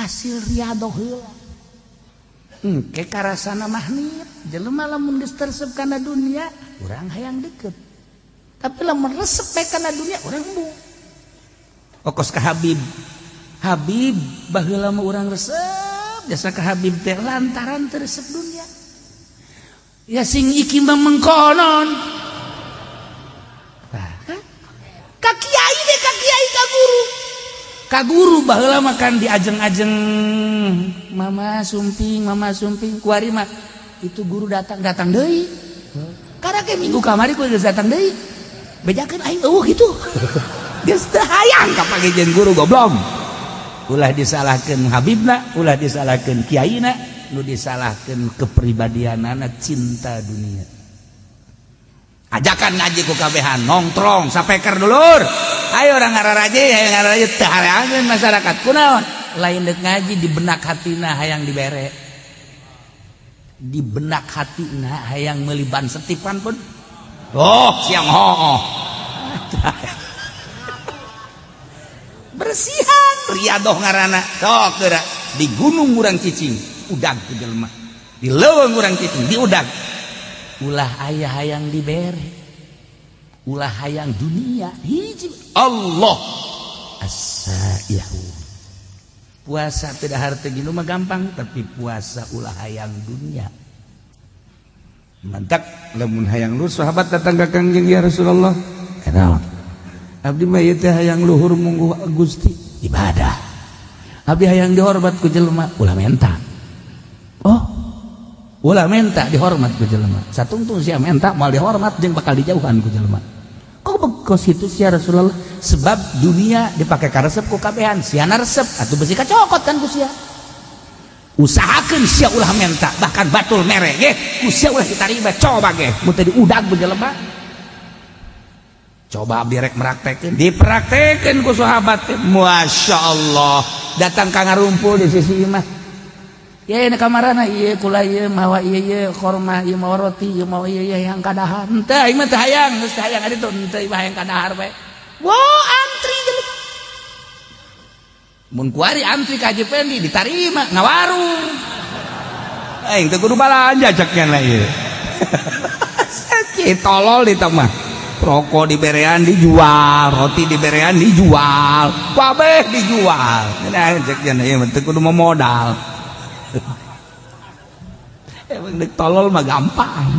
hasil riadoh heula engke karasana mahnit jelema lamun geus tersep kana dunia urang hayang deket tapi lamun resep bae kana dunia urang embung okos ka Habib baheula mah urang resep jasa ka Habib teh lantaran teu resep dunia ya sing iki mah mengkonon ka kiai deh ka kiai ka guru baheula makan di ajeng-ajeng mama sumping kuari mah itu guru datang deui karena ke minggu kamari ku geus datang deui bejakeun aing eueuh kitu geus teu hayang ka pagejeun guru goblok ulah disalahkeun habibna ulah disalahkeun kiaina nu disalahkeun kepribadianana cinta dunia ajakan ngaji ku kabehan nongkrong sapeker dulur ayo orang ngararaje teu hareangeun masyarakat kunaon lain deuk ngaji di benak hatina hayang dibere di benak hatina hayang meuli ban setipan pun siang hooh bersihan riadoh ngaranna sok geura di gunung urang cicing udag ku jelema di leuweung urang cicing di udag ulah aya hayang dibere ulah hayang dunia hiji Allah as-saihu puasa teu dahar teu ginu mah gampang tapi puasa ulah hayang dunia mantak lamun hayang luhur sahabat datang ka Kangjeng ya Rasulullah kenal abdi mah ieu teh hayang luhur mungguh Gusti ibadah abdi hayang dihormat ku jelema ulah menta ulah menta dihormat ku jelema satungtung sia menta moal dihormat jeung bakal dijauhan ku jelema kos itu sia Rasulullah sebab dunia dipake karesep ku kabehan sia resep atuh besi kacokot kan ku sia usahakeun sia ulah menta bahkan batul mere ge ku sia ulah ditarima coba ge mun teh diudag ku jelema coba abdi rek meraktekeun dipraktekeun ku sahabat teh masyaallah datang ka ngarumpul di sisi imah ya ini kamarana iya kula iya mawa iya korma iya mawa roti iya mawa iya yang kadahar entah iya teh hayang geus teh hayang ari tuh entah iya hayang kadahar bae wow antri jelema mun kuari antri ka Haji Pendi ditarima ngawarung aing teh kudu balanja ceknya lah ieu sakit tolol di teh mah rokok diberean dijual roti diberean dijual kabeh dijual nah ceknya ieu teh kudu modal emang dek tolol mah gampang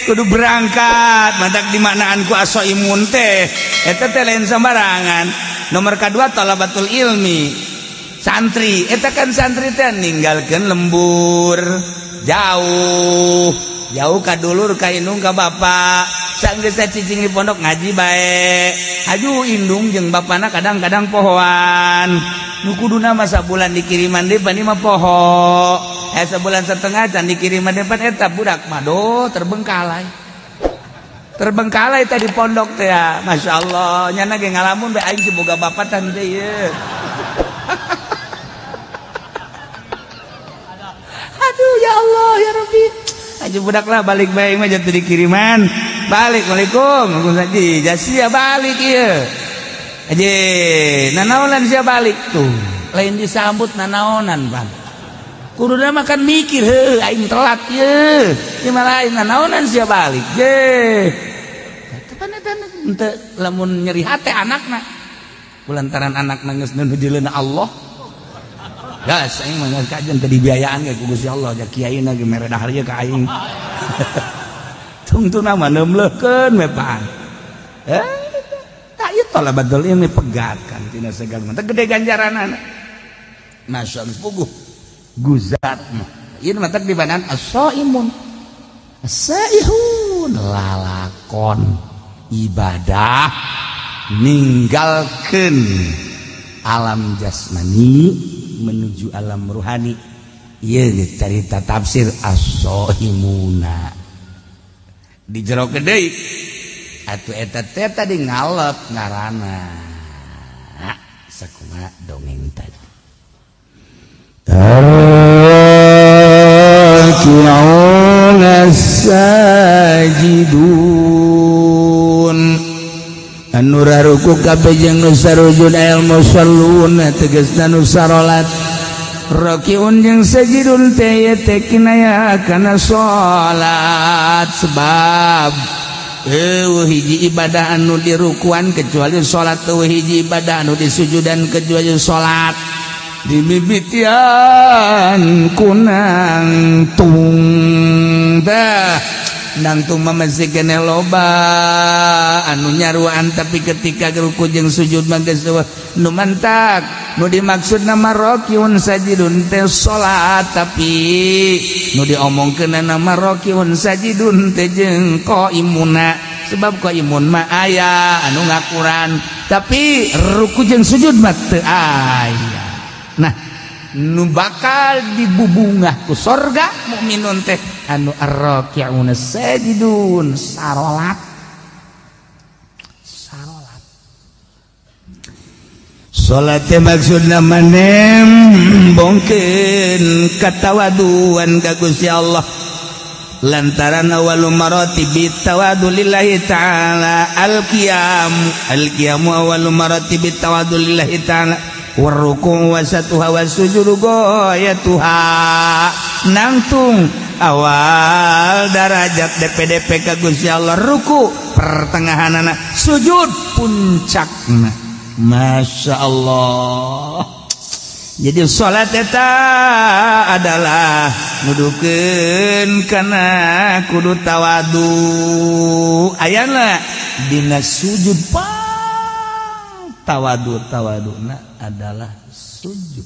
kudu berangkat madak di manaan ku aso imun teh eta teh lain sembarangan nomor kedua talabatul ilmi santri eta kan santri teh ninggalkeun lembur jauh ka dulur ka indung ka bapak sanggeus cicing di pondok ngaji bae haju indung jeung bapana kadang-kadang pohoan nu kuduna mah sabulan dikiriman deui bani mah poho sabulan setengah can dikiriman deui eta budak mah terbengkalai tadi pondok teh ya masyaallah nyana ge ngalamun bae aing siboga bapatan teh ye aduh ya Allah ya Rabbi aja budak lah balik baik mah jatuh dikiriman balik Waalaikumsalam ngomong saja jasia balik ieu aja nanaonan sia balik tuh lain disambut nanaonan Bang kuduna makan mikir heuh aing telat ieu ieu mah lain nanaonan sia balik ye tepan eta henteu lamun nyeri hate anakna kulantaran anakna geus nujuleuna Allah gas aing mah kajian tadi biayaan ge ku Gusti Allah ja kiaina ge mere dahar ieu ka aing tungtuna mah neumleukeun we pan tah ieu talabatul ilmi pegatkan tina segala mah teh gede ganjaranana masyaallah puguh guzat mah ieu mah teh dibanan as-shaimun as-saihun lalakon ibadah ninggalkeun alam jasmani menuju alam ruhani ieu carita tafsir as-shaimuna dijerokeun deui atuh eta teh tadi ngalep ngaranna sakumaha dongeng tadi ruku kabeh jeung nu sarujud al musallun tegasna nu sarolat rakiun jeung sajidun teh kinaya kana salat sebab hiji ibadah anu dirukuan kecuali salat teu hiji ibadah anu disujudan kecuali salat dimimitian kunang tung dah nangtung masih kene loba anu nyaruan tapi ketika ruku jeung sujud mah geus nu mantak nu dimaksud nama rakiun sajidun teh salat tapi nu diomongkeun nama rakiun sajidun teh jeung qaimuna sebab qaimun mah aya anu ngakuran tapi ruku jeung sujud mah teu aya. Nah nu bakal dibubungah ku sorga mukminun teh anu arraki'una sajidun sarolat salat teh maksudna manem bongkeun katawaduan ka Gusti Allah lantaran awalul maratibit tawadu lillahi ta'ala al-qiyam awalul maratibit tawadu lillahi ta'ala warruku wasatuha wasujudu goyatuha nangtung awal darajat DPDP ka Gusti Allah ruku pertengahanana sujud puncakna Masya Allah. Jadi salat eta adalah nudukeun kana kudu tawadu ayana dina sujud tawaduna adalah sujud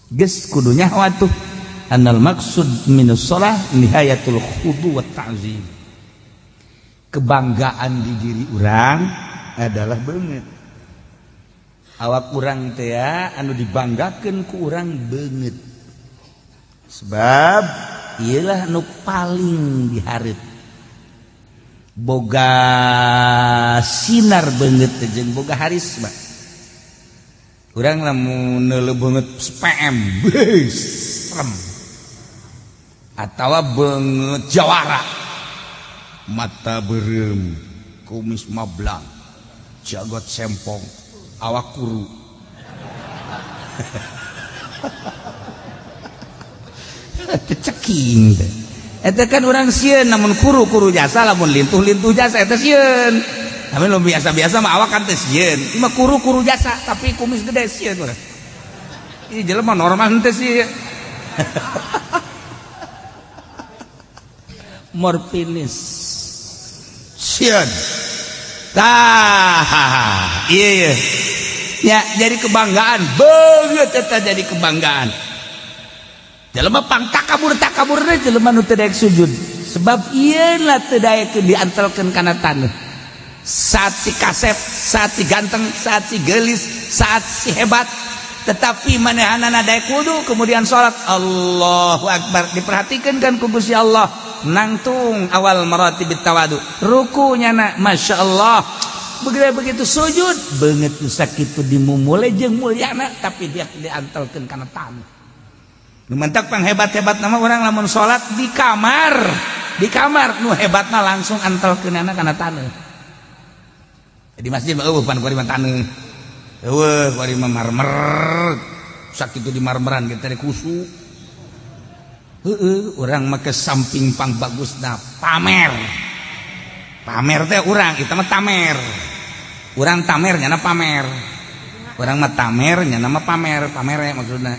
geus kudunya watuh annal maksud minus shalah nihayatul khudu wa ta'zim kebanggaan di diri urang adalah beungeut awak urang teh anu dibanggakeun ku urang beungeut sebab iyalah nu paling dihareup boga sinar beungeut teh jeung boga harisma. Urang lamun neuleuh beungeut spm beus serem atawa beungeut jawara mata beureum kumis mablang jagot sempong awak kuru ceking teh eta kan urang sieun namun kuru jasa lamun lintuh jasa eta sieun. Tapi lo biasa-biasa mah awak kan teh sieun. Cuma kuru jasa tapi kumis gede sieun urang. Ih jelema normal teh sieun. Morfinis. Sieun. Tah. Iya. Ya, jadi kebanggaan beungeut eta jadi kebanggaan. Jelema pang takabur teh jelema nu teu daek sujud. Sebab ieu lah teu daek diantelkeun kana taneuh. Saat si kasep, saat si ganteng, saat si gelis, saat si hebat, tetapi manehanana daek wudu kemudian sholat Allahu Akbar diperhatikan kan ku Gusti Allah nangtung awal maratibit tawadu rukunya na Masya Allah begitu sujud beungeut sakitu dimumule jeung mulyana tapi dia diantelkeun kana taneuh nu mentak pang hebat-hebat nama urang lamun sholat di kamar nu hebatna langsung antelkeunana kana taneuh. Di masjid eueuh pan kuari mah taneuh. Eueuh kuari mah marmer. Sakitu di marmeran ge teh kusu. Heueuh urang make samping pang bagusna pamer. Pamer teh urang kita mah tamer. Urang tamer nyana pamer. Urang mah tamer nyana mah pamer. Pamere maksudna.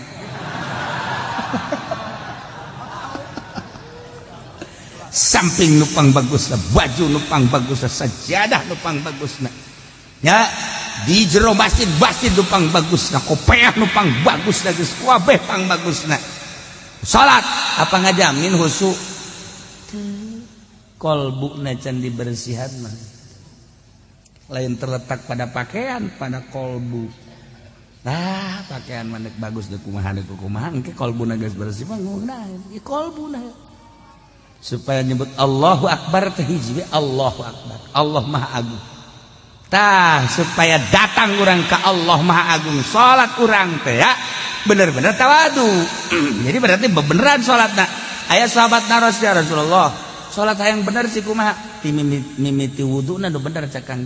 Samping nupang bagusna, baju nupang bagusna, sajadah nupang bagusna. Ya, di jero masjid nupang bagusna, kopiah nupang bagusna, geus kabeh pang bagusna. Salat apa ngajamin husu? Kolbuna can dibersihan mah. Lain terletak pada pakaian, pada kolbu. Nah, pakaian manek bagus deh kumaha engke kolbuna geus bersih mah ngeunaheun. Ieu kolbuna. Supaya nyebut Allahu Akbar teh hiji Allahu Akbar. Allah Maha Agung. Tah supaya datang urang ka Allah Maha Agung. Salat urang teh ya bener-bener tawadu. Jadi berarti beneran salatna. Aya sahabatna Rasulullah, salat hayang bener sih kumaha? Ti mimiti wuduna nu bener cak Kang.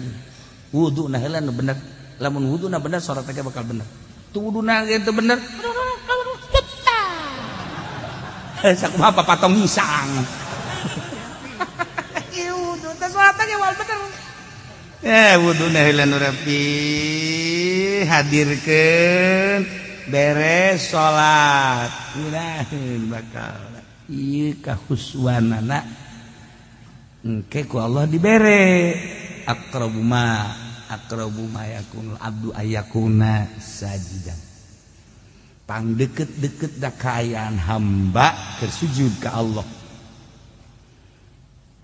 wuduna heula nu bener. Lamun wuduna bener salat teh bakal bener. Tu wuduna ge teu bener. Sakumaha papatong ngisang. Ieu wudu teh salat teh wal bener. Wuduna heula nu rapi hadirkeun beres salat. Mirahin bakal ieu kahuswanana engke ku Allah dibere. Aqrabu ma yakunul abdu ayakuna sajidan. Pang deket-deket da kaayaan hamba keur sujud ka Allah.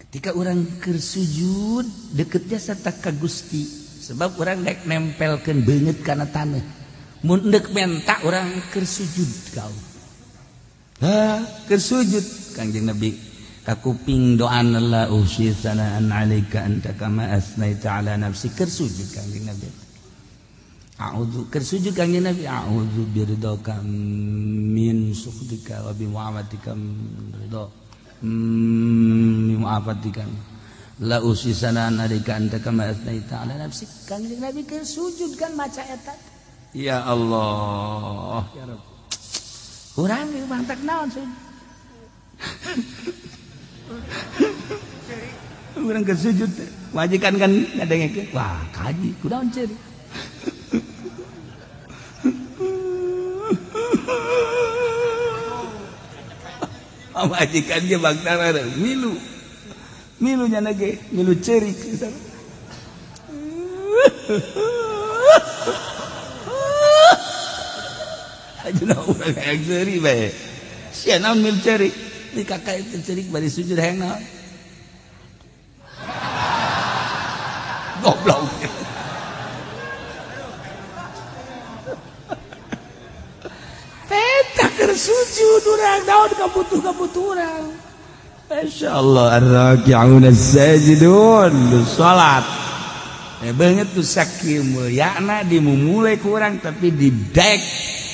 Ketika orang keur sujud deketnya sarta ka Gusti, sebab orang dek nempelkeun beungeut kana taneuh. Mun deuk menta orang keur sujud ka Allah. Keur sujud Kangjeng Nabi kakuping doan la usyi sanaan alaika anta kama asnaita ala nafsi. Keur sujud Kangjeng Nabi. A'udzu keur sujud Kangjeng Nabi, a'udzu biridaka min sukhtika wa bi mu'afatika ridha. Mu'afatika la usyi sanaan alaika anta kama asnaita ala nafsi. Kangjeng Nabi keur sujud kan maca eta. Ya Allah, ya Rabb. Urang ieu mangtak naon sih? Urang keur sujud majikan kan ngadengekeun, wah kaji kunaon ceurik. Majikan ge baktara milu nya ge milu ceurik. Ajeuna urang hayang ceurik bae. Sia naon milu ceurik? Di kakak itu ceurik bari sujud hayang naon? Goblok. Eta keur sujud urang naon kabutuh urang. Masyaallah ar-raki'un as-sajidun salat. Beungeut tu sakieu mulyana dimumulai ku urang tapi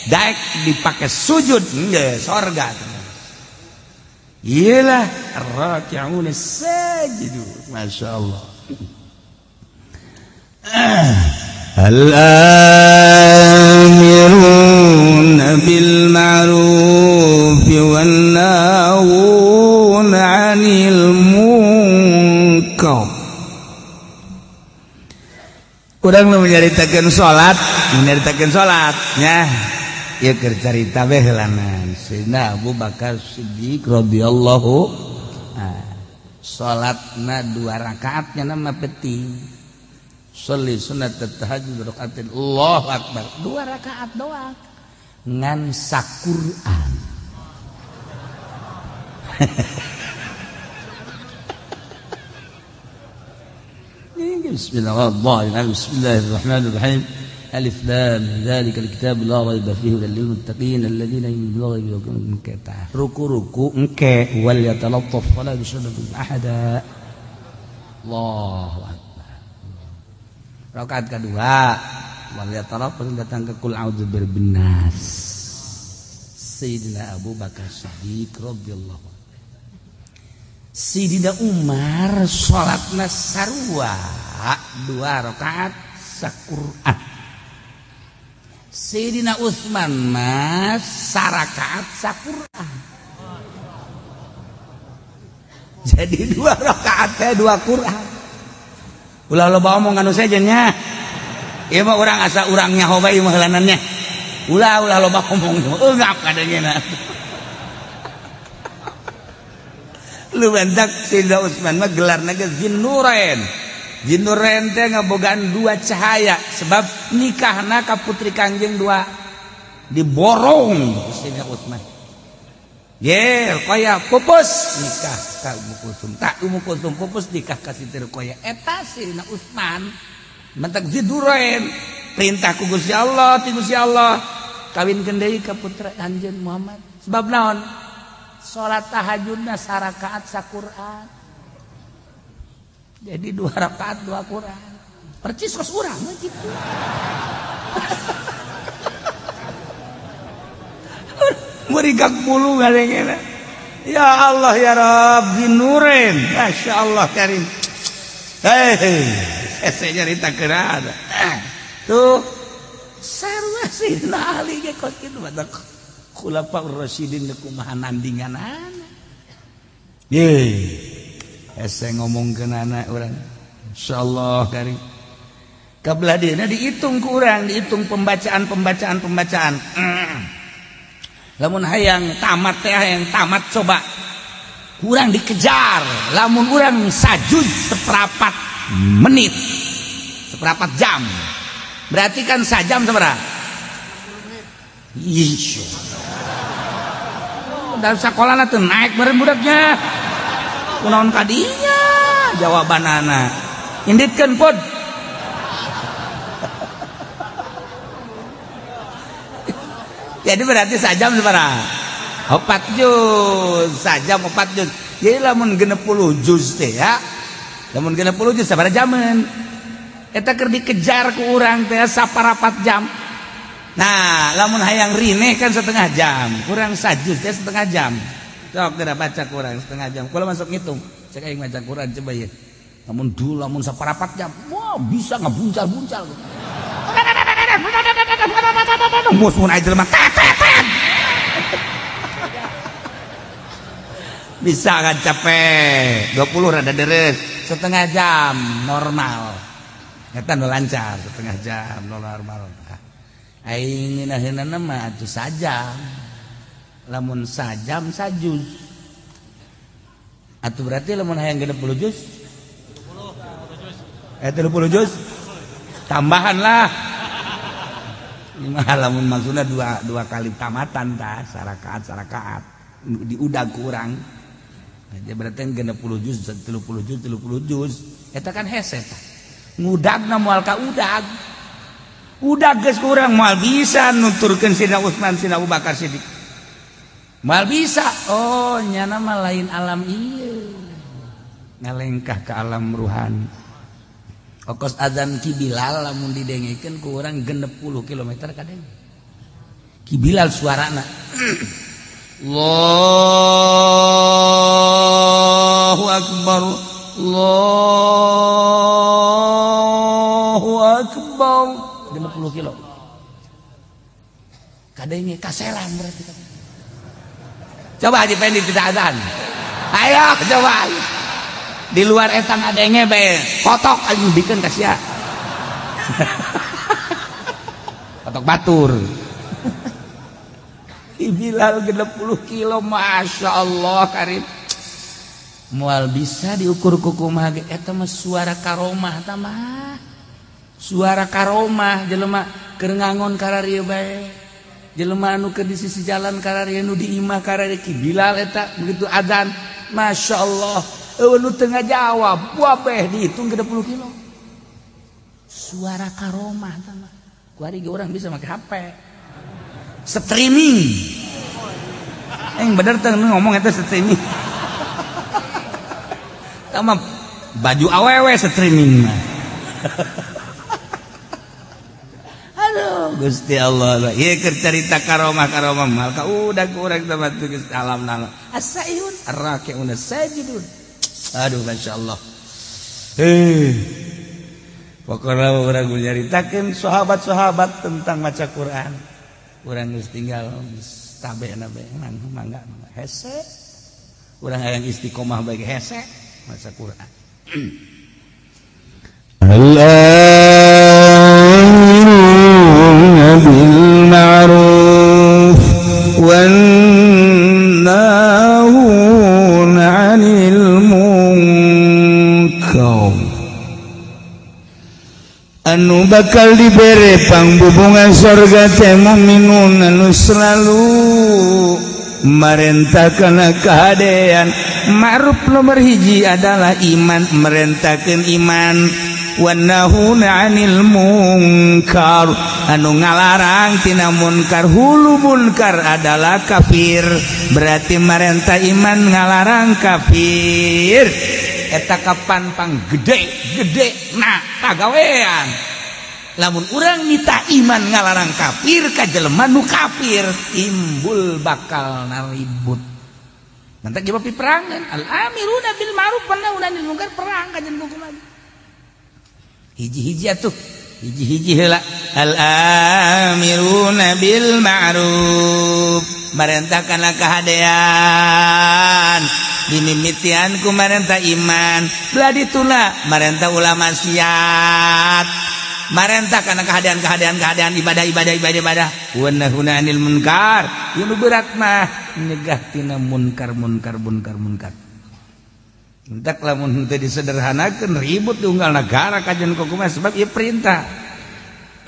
daek dipake sujud geus sorga. Iyalah ar-raki'un as-sajidun. Masyaallah. Al-amiruna bil ma'ruf wan nahuna 'anil munkar. Urang nu nyaritakeun salat nya ieu keur carita bae heulanan Sayyidina Abu Bakar Siddiq radhiyallahu salatna 2 rakaat nya nama penting. Sholli sunat tahajud rakaatin Allahu akbar 2 rakaat doang ngan saquran. Bismillahirrahmanirrahim. Alif lam dzalika alkitab la raiba fihi lil muttaqin alladziina yu'minuna bil ghaibi. Ruku engke wal yatalattaf wala yushriku ahada. Allahu akbar. Rakaat kedua wal yatalattaf datang ke qul a'udzu birabbin nas. Sayyidina Abu Bakar Siddiq radhiyallahu anhu. Sayyidina Umar salatna sarua 2 rakaat saquran. Sayyidina Utsman mas sarakaat saquran. Jadi 2 rakaat teh 2 Quran. Ulah loba omong anu sejennya. Ieu mah urang asa urang nyaho bae mah heulanannya. Ulah loba omong eungap kadengena. Lu bentak Sayyidina Utsman mah gelarna ge Zinnurain. Zinnurain teh ngabogaan 2 cahaya sebab nikahna ka putri Kangjeng 2 diborong Sayyidina Utsman. Ye, Ruqayyah pupus nikah ka Ummu Kulsum. Tak Ummu Kulsum pupus nikah ka Siti Ruqayyah. Eta Sayyidina Utsman mentak Zinnurain perintah ku Gusti Allah, ti Gusti Allah kawinkeun deui ka putra Anjeun Muhammad. Sebab naon? Salat tahajudna sarakaat saquran. Jadi 2 rakaat 2 Quran. Percis kos urang mah kitu. Murigak bulu ngadengena. Ya Allah ya Rabb Zinnurain. Masyaallah karim. Hei, hese nyarita keurang tuh sarua sidina Ali ge kos kitu badak khulafaur rasyidin kumaha nandinganana ye hese ngomongkeunana urang insyaallah karing kabelah dieuna dihitung ku urang dihitung pembacaan lamun hayang tamat teh hayang tamat coba kurang dikejar lamun urang sajud seperempat menit seperempat jam berarti kan sajam sabaraha iya dalam sekolahna teu naik bareng budaknya kunaon kadinya jawabanana inditkeun pod jadi berarti sajam sabaraha 4 juz sajam 4 juz jadi lamun 60 juz teh ya lamun 60 juz sabaraha jaman eta keur dikejar ku urang teh saparapat jam nah lamun hayang rineh kan setengah jam kurang sajuz teh setengah jam sok teu baca kurang setengah jam kula masuk ngitung cek aing maca Quran coba ye lamun dulu lamun saparapat jam wah bisa ngabuncal-buncal mus mun aya jelema bisa kan capek 20 rada deres setengah jam normal eta nu lancar setengah jam normal aing ngeunaheunana mah atuh sajam lamun sajam sajuz atuh berarti lamun hayang 60 juz 30 juz tambahan lah lamun maksudna dua kali tamatan tah sarakaat diudag kurang jadi berarti 60 juz 30 juz eta kan hese tah ngudagna moal ka udag geus kurang moal bisa nuturkeun Sidina Utsman Sidina Abu Bakar Siddiq moal bisa oh nyana mah lain alam ieu ngalengkah ke alam ruhani ongkos azan Ki Bilal lamun didengekeun ku urang 60 km kadeng Ki Bilal suarana Allahu akbar Allahu akbar 50 kilo kadenge kaselang berarti coba Haji Pendi tidak azan ayo coba di luar etang adenge bae kotok aing bikin ka sia kotok batur Bilal 60 kilo Masya Allah karim moal bisa diukur kukumaha ge eta mah suara karomah tah mah suara karomah jelema keur ngangon kararieu bae jelema anu keur di sisi jalan kararieu nu di imah kararieu Ki Bilal eta begitu adzan Masya Allah nu teu ngajawab wabeh dihitung 30 kilo suara karomah tah mah ku ari ge urang bisa make HP streaming bener teh ngomong eta streaming sama baju awewe streaming mah aduh Gusti Allah ieu keur carita karomah mal ka udag urang teh batu geus alamna as-saihun ar-raki'un as-sajidun aduh masyaallah pokoknya urang nyaritakeun sahabat-sahabat tentang maca Quran urang geus tinggal tabena bae mangga hese urang hayang istiqomah bae hese maca Quran al-amruna bil ma'ruf wan nahuna 'anil munkar anu bakal dibere pangbubungan surga teh mukminun anu selalu merentahkeun kahadean ma'ruf nomor hiji adalah iman merentahkeun iman wan nahuna 'anil munkar anu ngalarang tina munkar hulu munkar adalah kafir berarti merentah iman ngalarang kafir eta kapan pang gede nah kagawean lamun urang mita iman ngalarang kafir ka jelema nu kafir timbul bakal naribut nanti jawab peperangan al-amiruna bil ma'ruf wan nahuna 'anil munkar perang ka jeneng kumaha hiji-hiji atuh hiji-hiji heula al-amiruna bil ma'ruf marentah kana kahadean dimimitian ku marentah iman belah dituna marentah ulama maksiat marentah kana kahadean ibadah wa nahuna 'anil munkar yang berat mah nyegah tina munkar entak lamun teu disederhanakeun ribut diunggal negara kajian kumaha sebab ieu perintah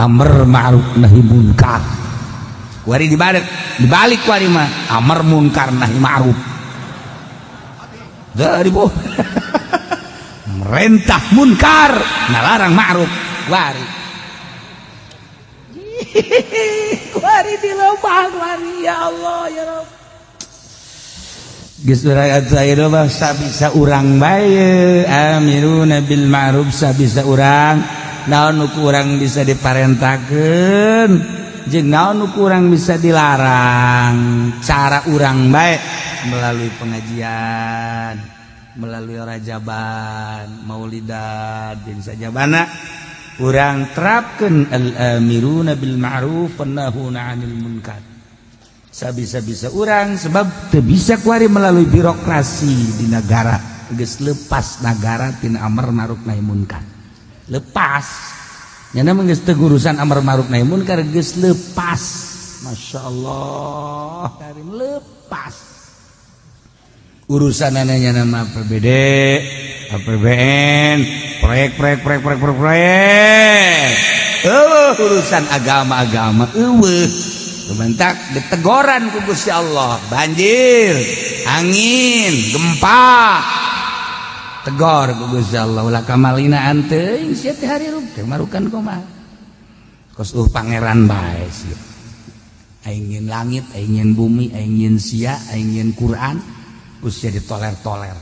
amr ma'ruf nahi munkar kuari dibalik kuari mah amr munkar nahi ma'ruf dari boh merentah munkar nalarang ma'ruf kuari kuari dilobah kuari ya Allah ya Rabb geus urang atuh mah sabisa urang bae amiruna bil ma'ruf sabisa urang naon nu urang bisa diparentakeun jeung naon nu urang bisa dilarang cara urang bae melalui pengajian melalui rajaban maulidan jeung sajabana urang terapkeun al amiruna bil ma'ruf wan nahuna 'anil munkar sabisa-bisa orang sebab teu bisa kuari melalui birokrasi di negara geus lepas negara tina amar ma'ruf nahi munkar lepas nyana mah geus teu urusan amar ma'ruf nahi munkar geus lepas masyaallah karim lepas urusan nyana mah APBD APBN proyek urusan agama eueuh Gementak ditegoran ku Gusti Allah banjir angin gempa tegor ku Gusti Allah ulah kamalina anteuing sia teh hari rup teh marukan kumaha kos pangeran bae sia aing langit aing bumi aing sia aing Quran Gusti ditoler-toler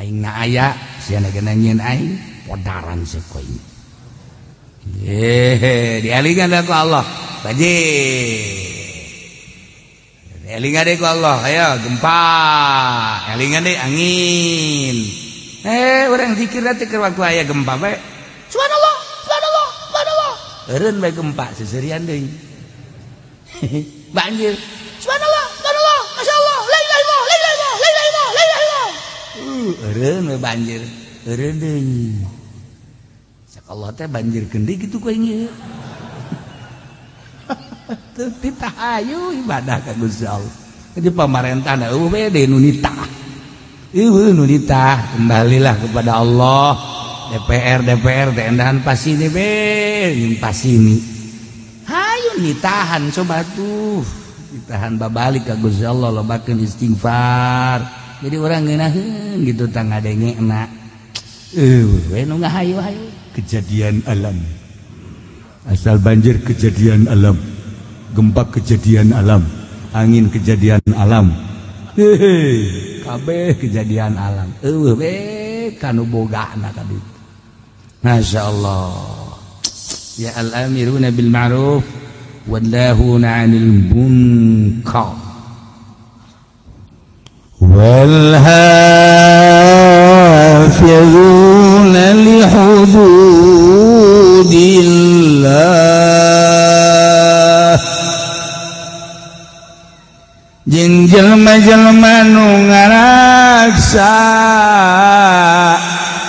aing na aya sia nagana nyeun aing podaran sia ku aing dialingan ku Allah Baji, elingan deh ku Allah, ayo gempa, elingan deh angin. Orang zikir nanti ke waktu ayah gempa, baik. Subhanallah. Eren baik gempa, seserian deh. Banjir. Subhanallah, masya Allah, la ilaha illallah. Eren baik banjir, eren deh. Sakallah teh banjir kendi gitu ku ingin. Ditahayu ibadah ka Gusti Allah. Jadi pamarentahna eueuh we de nu nitah. Eueuh nu nitah kembalilah kepada Allah. DPR teh endahan pasini be, nyung pasini. Hayu nitahan coba tuh. Ditahan babalik ka Gusti Allah lobakeun istighfar. Jadi orang ngeunaheun gitu tang ngadengena. We nu ngahayu-hayu kejadian alam. Asal banjir kejadian alam. Gempa kejadian alam, angin kejadian alam, kabeh kejadian alam. Kanu bogana kaditu. Masya Allah. Ya al-amiruna bil ma'ruf wan nahuna 'anil munkar wal hafizuna li hududillah jeung jelema-jelema nu ngaraksa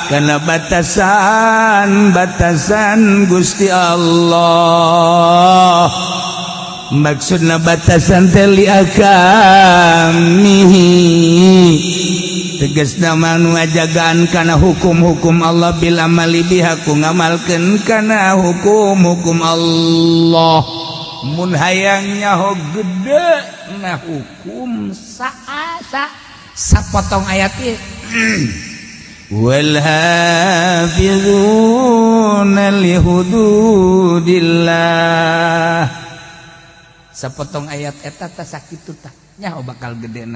kana batasan Gusti Allah maksudna batasan teh li akamihi tegasna manu ngajagaan kana hukum-hukum Allah bil amali biha ku ngamalkeun kana hukum-hukum Allah mun hayang nyaho gede nah hukum sapotong ayat ieu wal hafizuna li hududillah sapotong ayat eta teh sakitu tah nyaho bakal gede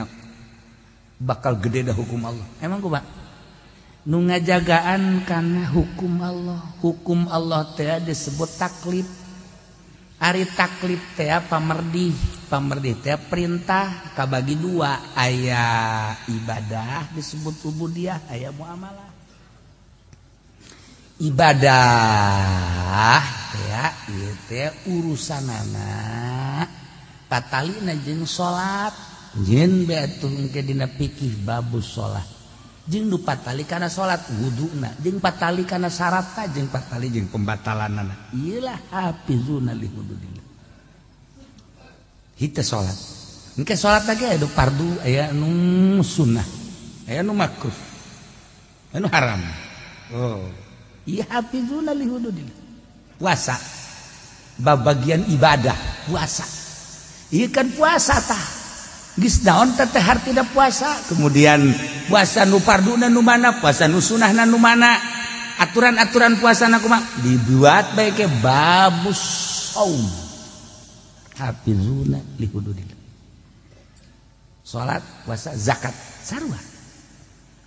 dah hukum Allah emang kumaha nu ngajagaan kana hukum Allah teh disebut taklif. Ari taklif teh pamerdih teh perintah kabagi dua aya ibadah disebut ubudiyah aya muamalah ibadah ya ieu teh urusanana patalina jeung salat jeung beatuh engke dina fikih babus salat jeung nu patali kana salat wuduna jeung patali kana syaratna jeung patali jeung pembatalanana ieu lah hafizuna li hududillah hita salat engke salat lagi aya fardu aya nu sunnah aya nu makruh anu haram iya hafizuna li hududillah puasa babagian ibadah puasa iya kan puasa tah geus naon teh hartina puasa kemudian puasa nu farduna nu mana puasa nu sunahna nu mana aturan-aturan puasana kumaha dibuat bae ke babus saum hafizuna li hududillah salat puasa zakat sarua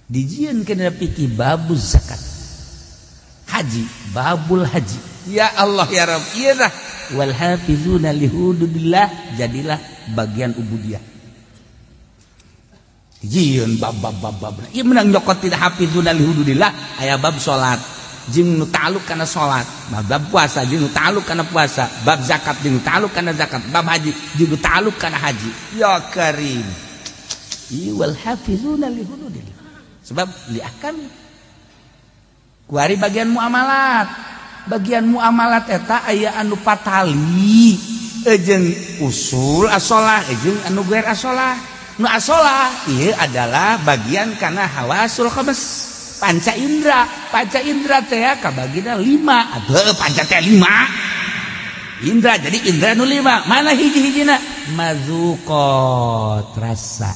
dijieun kana fikih babus zakat haji babul haji ya Allah ya Rabb ieu tah wal hafizuna li hududillah jadilah bagian ubudiyah dijieun bab ieu menang nyokot tidak hafizuna li hududillah aya bab salat jeung nu ta'alluq kana salat bab puasa jeung nu ta'alluq kana puasa bab zakat jeung nu ta'alluq kana zakat bab haji jeung nu ta'alluq kana haji ya karim ieu wal hafizuna li hududillah sebab li ahkam kuari bagian muamalat eta aya anu patali jeung usul asolah jeung anu guer asolah nu asolah ieu adalah bagian kana hawasul khamis panca indra teh kabagina 5 atuh panca teh 5 indra jadi indra nu 5 mana hiji-hijina mazuqat rasa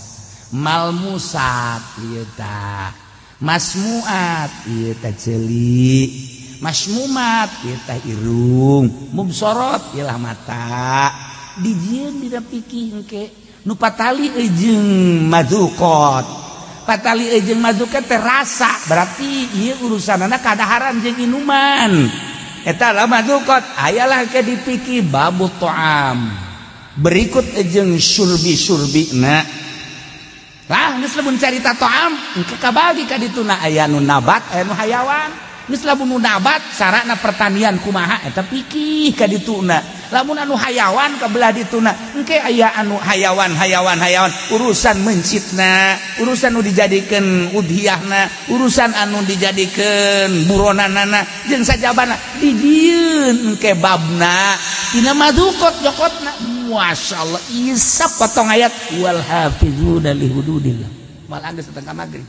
malmusat ieu tah masmuat ieu teh ceuli masmumat ieu teh irung mubsorot ieu lah mata dijieun dina fikih engke nu patali jeung mazuqat patali jeung mazuqat teh rasa berarti ieu urusanana kadaharan jeung inuman eta lah mazuqat ayalah ke di fikih babut ta'am berikut jeung syurbi-syurbina lah geus lamun carita ta'am engke kabagi ka dituna aya nu nabat aya nu hayawan geus lamun nu nabat sarana pertanian kumaha eta fikih ka dituna lamun anu hayawan kabelah dituna engke aya anu hayawan urusan mencitna urusan nu dijadikeun udhiyahna urusan anu dijadikeun buronanana jeung sajabana dijieun engke babna dina mazuqat jokotna masyaallah isa potong ayat wal hafizuna li hududillah mal geus setengah maghrib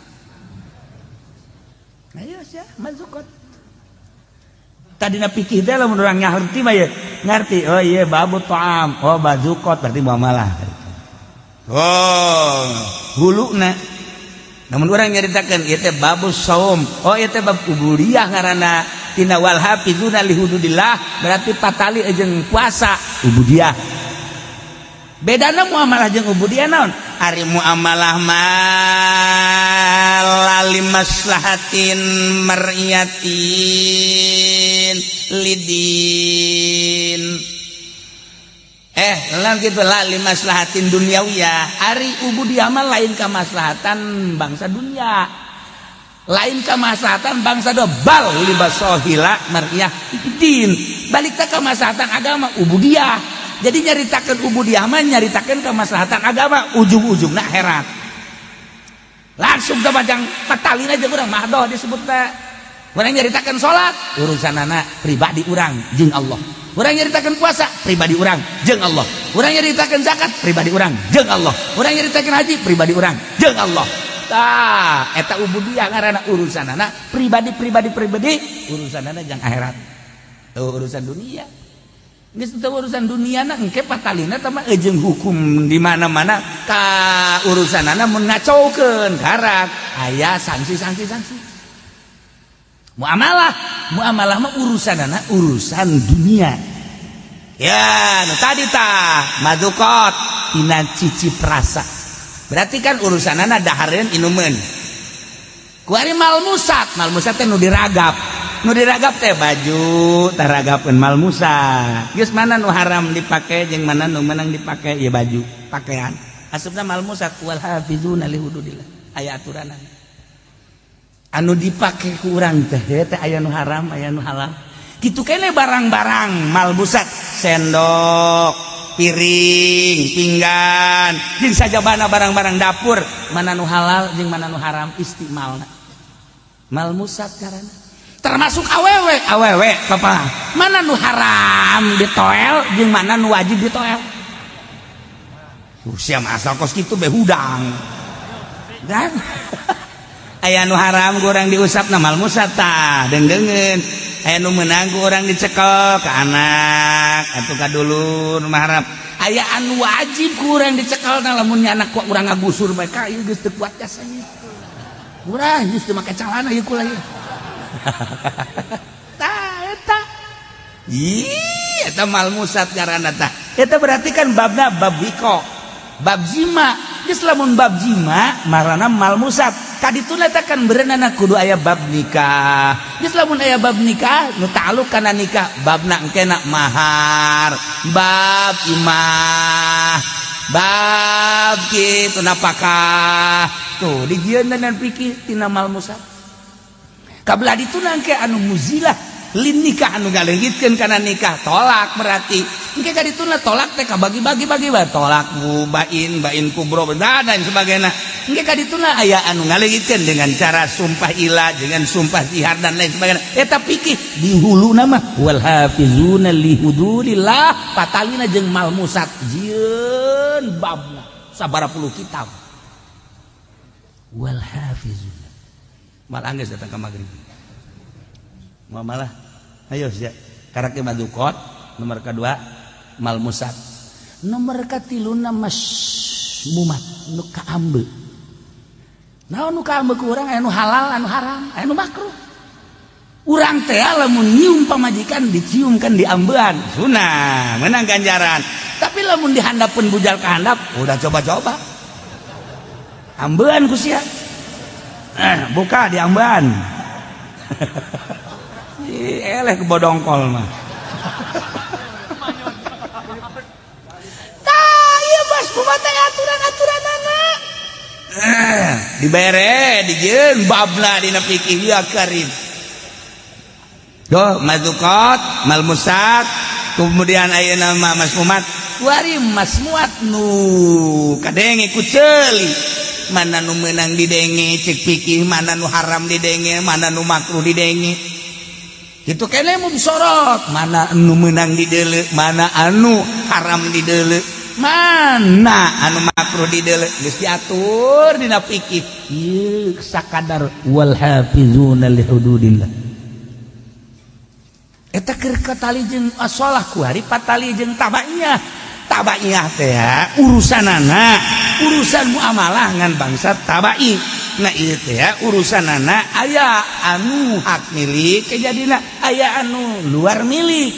ayo sia mazuqat tadina fikih teh lamun urang ngarti mah ya ngarti oh iya babu ta'am oh mazuqat berarti muamalah oh huluna namun urang nyaritakeun ieu teh babus saum oh ieu teh bab ubudiyah ngaranna tina wal hafizuna li hududillah berarti patali jeung puasa ubudiyah bedana muamalah jeung ubudiyah naon ari muamalah lali maslahatin mar'iyatin lidin lan kitu lali maslahatin dunyawiyah ari ubudiyah mah lain ka maslahatan bangsa dunia lain ka maslahatan bangsa do bal libasohila mar'iyah din balik ka maslahatan agama ubudiyah jadi nyaritakeun ubudiyah mah nyaritakeun kemaslahatan agama ujung-ujungna akhirat langsung ka bajang patalina jeung urang mahdoh disebutna urang nyaritakeun salat urusanana pribadi urang jeung Allah urang nyaritakeun puasa pribadi urang jeung Allah urang nyaritakeun zakat pribadi urang jeung Allah urang nyaritakeun haji pribadi urang jeung Allah tah eta ubudiyah ngaranna urusanana pribadi urusanana jeung akhirat urusan dunia geus teu urusan duniana engke patalina teh mah jeung hukum di mana-mana ka urusanana mun ngacaukeun karak aya sanksi muamalah mah urusanana urusan dunia ya nu tadi tah mazuqat tina cicip rasa berarti kan urusanana dahareun inumeun kuari malmusat teh nu diragap teh baju taragapkeun malmusat geus mana nu haram dipake jeung mana nu meunang dipake ya baju pakaian asupna malmusat wal hafizuna li hududillah aya aturanna anu dipake ku urang teh aya nu haram aya nu halal kitu keneh barang-barang malbusat sendok piring pinggan jeung sajabana barang-barang dapur mana nu halal jeung mana nu haram istimalna malmusat karana termasuk awewe papa mana nu haram ditoel jeung mana nu wajib ditoel sia asal kos kitu be hudang dan aya nu haram ku urang diusapna malmusat tah dengdeungeun aya nu meunang ku urang dicekel ka anak atuh ka dulur mah haram aya anu wajib ku urang dicekelna lamun nya anak ku urang ngagusur bae ka ieu geus teu kuat jasanya urang geus teu make calana ieu kula ieu tah eta ih eta malmusat ngaranna tah eta berarti kan babna bab wiko bab jima geus lamun bab jima marana malmusat kadituna teh kan berenana kudu aya bab nikah geus lamun aya bab nikah nu ta'alluq kana nikah babna engkena mahar bab imah bab kitu napakah tuh dijieun dan pikir tina malmusat kabelah dituna engke anu muzilah lin nikah anu ngaleungitkeun kana nikah tolak berarti engke kadituna tolak teh kabagi-bagi bae tolak bain kubro dan sebagainya engke kadituna aya anu ngaleungitkeun dengan cara sumpah ilah dengan sumpah zihar dan lain sebagainya eta pikih di huluna mah wal hafizuna li hududillah patalina jeung malmusat jieun babna sabaraha puluh kitab wal hafizuna mal anggeus datang ka magrib malah ayo sia karake madukot nomor kedua malmusat nomor katiluna masmumat nu kaambe naon nu kaambe ku urang aya nu halal anu haram aya nu makruh urang teh lamun nyium pamajikan diciumkan di ambean sunah menang ganjaran tapi lamun dihandapeun bujal ka handap udah coba-coba ambean ku sia buka di ambean eleh ke bodongkol mah tah ieu bos kumaha teh aturan-aturanana dibere dijieun babna dina fikih ya karim doh mazukat malmusat kemudian ayeuna mah masmumat wari masmuat nu kadenge ku ceuli mana nu meunang didenge cek fikih mana nu haram didenge mana nu makruh didenge kitu keneh mun sorot mana anu meunang dideuleu mana anu haram dideuleu mana anu makruh dideuleu geus diatur dina fikih ieu sakadar wal hafizuna li hududillah eta keur katali jeung asolah ku hari patali jeung tabaiyah teh urusanana urusan muamalah ngan bangsa tabai nah ieu teh urusanana aya anu hak milik kejadina aya anu luar milik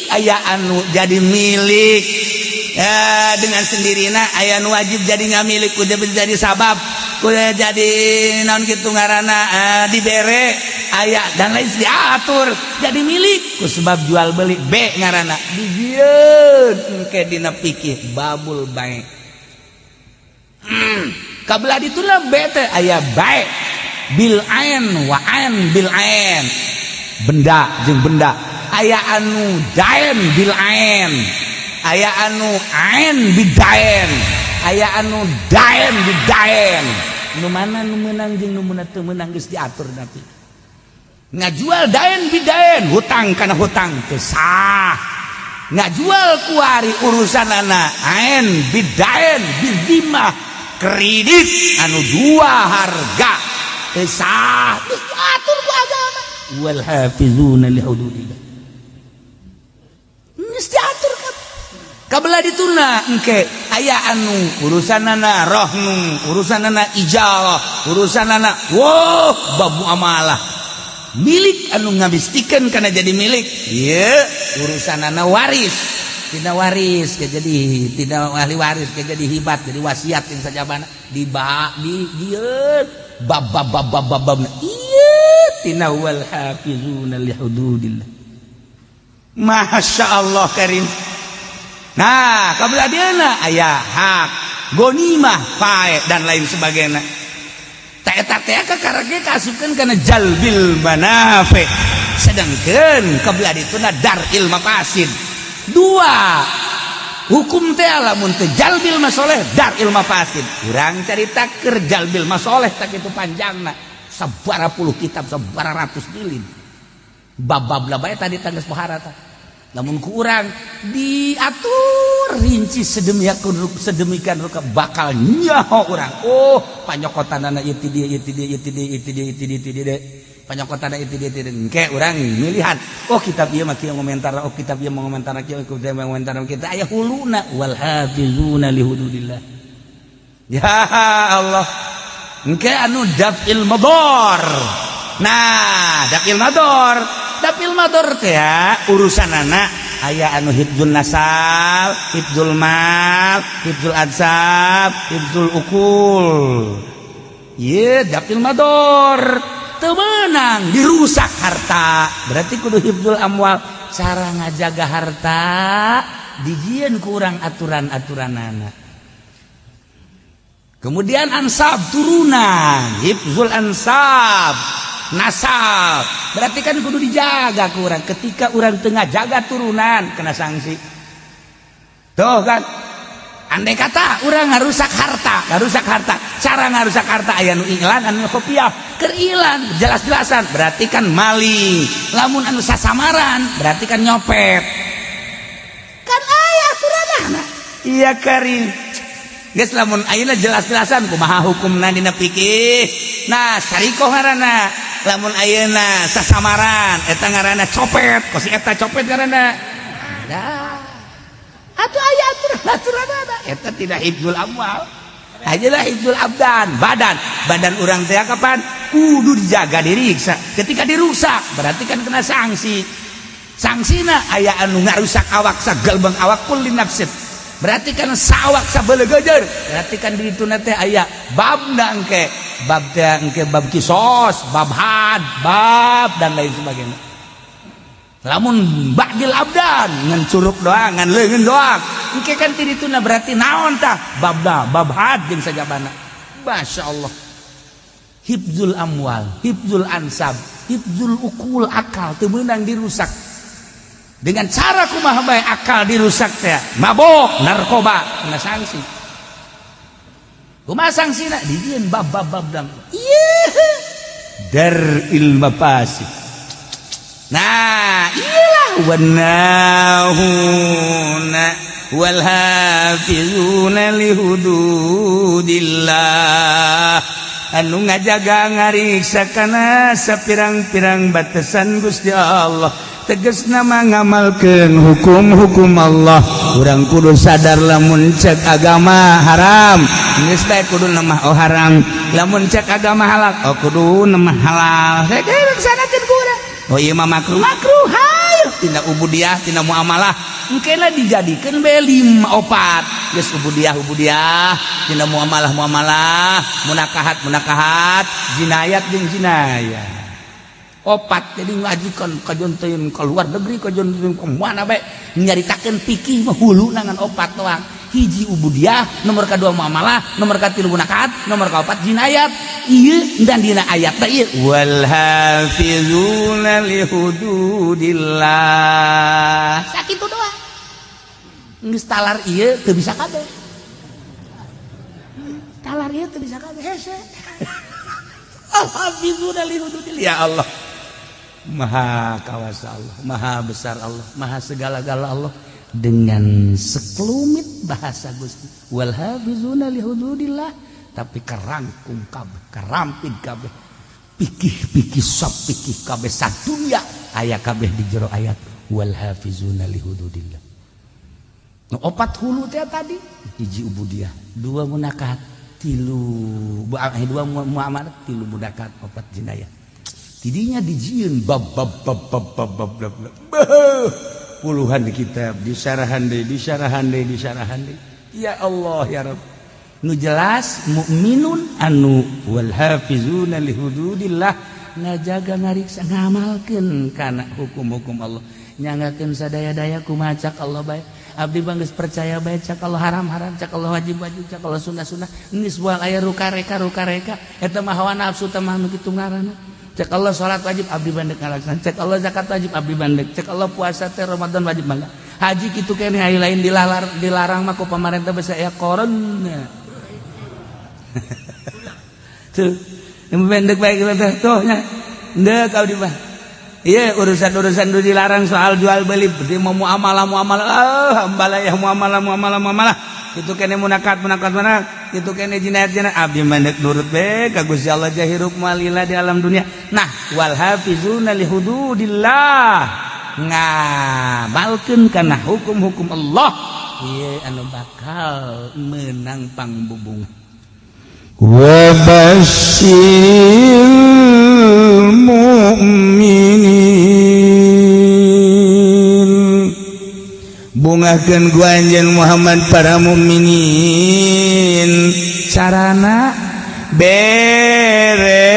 aya anu jadi milik dengan sendirina aya anu wajib jadi ngamilik kudu jadi sabab kudu jadi naon kitu ngaranna dibere aya dan lain diatur jadi milik ku sebab jual beli be ngaranna dijieun engke dina fikih babul bae kabelah dituna be teh aya bae bil ain wa ain bil ain benda jeung benda aya anu daen bil ain aya anu ain bidaen aya anu daen bidaen nu mana nu meunang jeung nu teu meunang geus diatur nanti ngajual daen bidaen hutang kana hutang teu sah ngajual kuari urusanana ain bidaen bizimah kredit anu dua harga teu sah geus diatur ku agama wal hafizuna li hududillah geus diatur kabelah dituna engke aya anu urusanana rohnu urusanana ijalah urusanana bab muamalah milik anu ngabistikeun kana jadi milik ieu urusanana waris tina waris ke jadi tina ahli waris ke jadi hibat jadi wasiat yang sajabana di dieu bab ieu tina wal hafizuna li hududillah masyaallah karim. Nah, kabelah dieuna aya hak, gonimah, fae dan lain sebagainya. tak eta teh kakarage kasupkeun kana jalbil manafi sedangkeun kabelah dituna daril mafasid dua hukum teh lamun teh jalbil masoleh daril mafasid urang carita keur jalbil masoleh tak kitu panjangna sabaraha puluh kitab sabaraha ratus jilid bab-bab bae tadi tangges pohara tah namun ku urang diatur rinci sedemikian rupa bakal nyaho urang panyokotanana ieu ti dieu panyokotanana ieu ti dieu engke urang milihan kitab ieu mah kieu ngomentar kitab ieu mau ngomentar kieu ngomentar kita aya huluna wal hafizuna li hududillah ya Allah engke anu daf'il madar nah daf'il madar teh urusan anak aya anu hifdzul nasal hifdzul mal hifdzul ansab hifdzul ukul ieu daf'il madar teu meunang dirusak harta berarti kudu hifdzul amwal cara ngajaga harta dijieun ku urang aturan-aturanana kemudian ansab turunan hifdzul ansab nasab berarti kan kudu dijaga ku urang ketika urang tengah jaga turunan kena sanksi tuh kan andai kata urang ngarusak harta cara ngarusak harta aya nu iklan anu kopiah keur iklan jelas-jelasan berarti kan maling lamun anu sasamaran berarti kan nyopet kan aya aturanana iya karim geus lamun ayeuna jelas-jelasan kumaha hukumna dina fikih nah sarikoh ngaranna lamun ayeuna sasamaran eta ngaranna copet kosi eta copet ngaranna dah atuh aya aturan-aturanna eta tidak hifdzul amwal ajalah hifdzul abdan badan urang teh kapan kudu dijaga diriksa ketika dirusak berarti kan kena sanksina aya anu ngarusak awak sagalbang awak kulli nafsin berarti kan sawak sabeuleug geujeur berarti kan di ditu teh aya babna engke bab teh engke bab kisos bab had bab dan lain sebagainya lamun ba'dil abdan ngan curup doang ngan leungeun doang engke kan ti dituna berarti naon tah babna bab had jeung sajabana masyaallah hifdzul amwal hifdzul ansab hifdzul ukul akal teu meunang dirusak dengan cara kumaha bae akal dirusak teh mabok narkoba kena sanksi kumaha sangsina dijieun bab-bab dang daril mafasid nah iyalah wanahuna wal hafizuna li hududillah anu ngajaga ngariksa kana sapirang-pirang batasan Gusti Allah tegasna ngamalkeun hukum-hukum Allah urang kudu sadar lamun cek agama haram geus bae kudu namah haram lamun cek agama halal kudu namah halal saeukeun sanakeun ku urang ieu mah makruh hayu tina ubudiyah tina muamalah engkena dijadikeun bae 5 opat geus ubudiyah tina muamalah munakahat jinayat jeung jinayah opat jadi ngajikan kajonteun ka luar negeri kajonteun ka mana bae nyaritakeun fikih mah hulu nangan opat doang hiji ubudiyah nomor kadua muamalah nomor katilu munakahat nomor kaopat jinayat ieu dan dina ayat teh ieu wal hafizuna li hududillah sakitu doang geus talar ieu teu bisa kabeh hese al hafizuna li hududillah ya Allah maha kawasa Allah maha besar Allah maha segala-gala Allah dengan sekelumit bahasa Gusti wal hafizuna li hududillah tapi kerangkum kabeh kerampid kabeh pikih sop pikih kabeh sadunya aya kabeh di jero ayat wal hafizuna li hududillah no opat hulu teh tadi hiji ubudiyah dua munakahat tilu muamalah tilu mudakat opat jinayah tidinya dijieun bab puluhan kitab disarahan deui ya Allah ya Rabb nu jelas mukminun anu wal hafizuna li hududillah ngajaga ngariksa ngamalkeun kana hukum-hukum Allah nyangakeun sadaya-daya kumaha cak Allah bae abdi banggeus percaya bae cak kalau haram-haram cak kalau wajib-wajib cak kalau sunah-sunah geus moal aya ruka-reka eta mah hawa nafsu teh mah nu kitu ngaranna cak Allah salat wajib abdi bandeg ngalaksanakeun cak Allah zakat wajib abdi bandeg cak Allah puasa teh Ramadan wajib mangga haji kitu keneh aya lain dilarang mah ku pamarentah basa aya korona tuh yang bandeg bae kita tuh nya henteu kau di mah iya urusan-urusan itu dilarang soal jual beli berarti mau muamalah hambalah ya muamalah itu kene munakat mana itu kene jinayat abdi mandek nurut be ka Gusti Allah jahirup malila di alam dunia nah wal hafizuna li hududillah ngabalkeun kana hukum-hukum Allah ieu anu bakal menang pangbubung wa basyiril mu'minin bungakeun ku anjeun Muhammad para mukminin sarana bere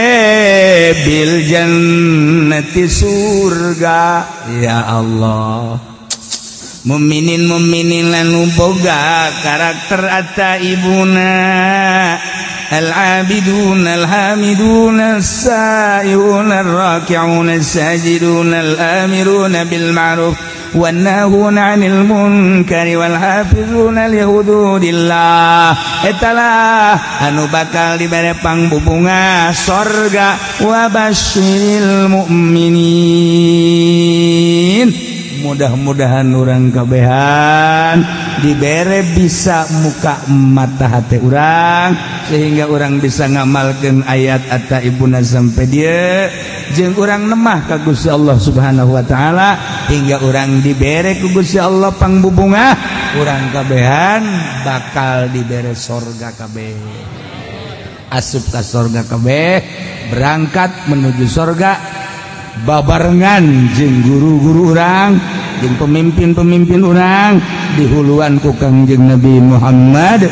bil jannati surga ya Allah mukminin lan boga karakter ataibuna al-abidun al-hamidun as-sa'ihun ar-raki'un as-sajidun al-amirun bil ma'ruf wan nahuna 'anil munkari wal hafizuna li hududillah etalah anu bakal dibere pangbubunga surga wa basyiril mu'minin mudah-mudahan orang kabehan dibere bisa muka mata hati orang sehingga orang bisa ngamalkan ayat ataibuna sampai dia jeung orang nemah ka Gusti Allah Subhanahu wa taala hingga orang dibere ku Gusti Allah pangbubunga orang kabehan bakal dibere surga kabeh asup ka surga kabeh berangkat menuju surga babarengan jeung guru-guru urang jeung pemimpin-pemimpin urang di huluan ku Kangjeng Nabi Muhammad